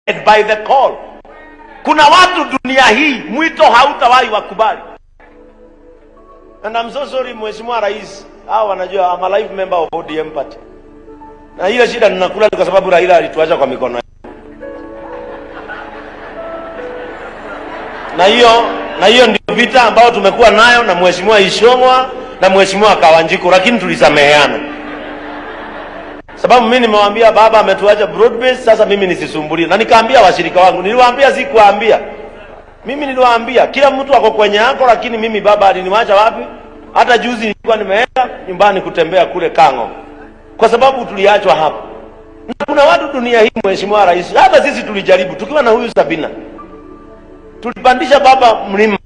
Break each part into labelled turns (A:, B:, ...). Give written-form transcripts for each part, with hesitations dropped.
A: by the call. Kuna watu dunia hii mwito hautawahi wakubali. And I'm so sorry Mheshimiwa Rais, hao wanajua I'm a live member of ODM party. Na hiyo shida ninakula kwa sababu Raila alituacha kwa mikono. Na hiyo ndio vita ambayo tumekuwa nayo na Mheshimiwa Ishongwa na Mheshimiwa Kawanjiku, lakini tulisameheana. Sababu mimi nimemwambia baba ametuacha broad base, sasa mimi nisisumbulie. Na nikaambia washirika wangu, niliwaambia sikuambia. Mimi niliwaambia kila mtu ako kwenye yako, lakini mimi baba aliniacha wapi? Hata juzi nilikuwa nimeenda nyumbani kutembea kule Kango. Kwa sababu tuliachwa hapo. Na kuna watu dunia hii Mheshimiwa Rais, hata sisi tulijaribu tukiwa na huyu Sabina. Tulipandisha baba mlima.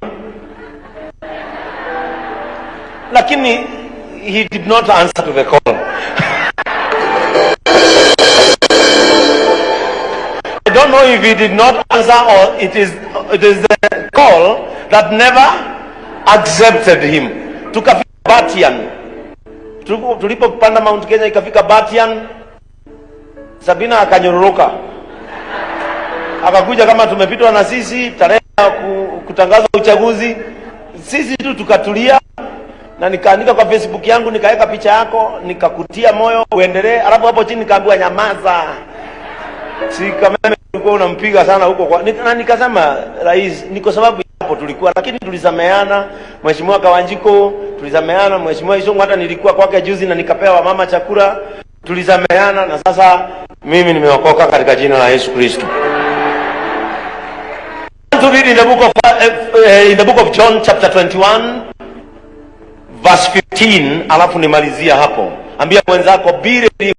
A: Lakini he did not answer to the call. I don't know if he did not answer or it is the call that never accepted him. Tukafika Batian. Tulipopanda Mount Kenya ikafika Batian, Sabina akanyoroka. Akakuja kama tumepitwa na sisi, tarehe kutangaza uchaguzi. Sisi tu tukatulia na nikaandika kwa Facebook yangu, nikaweka picha yako, nikakutia moyo uendelee. Alafu hapo chini nikaambiwa nyamaza. Si kama ulikuwa unampiga sana huko kwa na nikasema Rais, ni kwa sababu hapo tulikuwa, lakini tulisameheana. Mheshimiwa Kawanjiko tulisameheana, Mheshimiwa Ishongwa hata nilikuwa kwake juzi na nikapewa mama chakula, tulisameheana na sasa mimi nimeokoka katika jina la Yesu Kristo. To read in the book of John chapter 21 verse 15, alafu nimalizia hapo. Ambia mwenzako be ready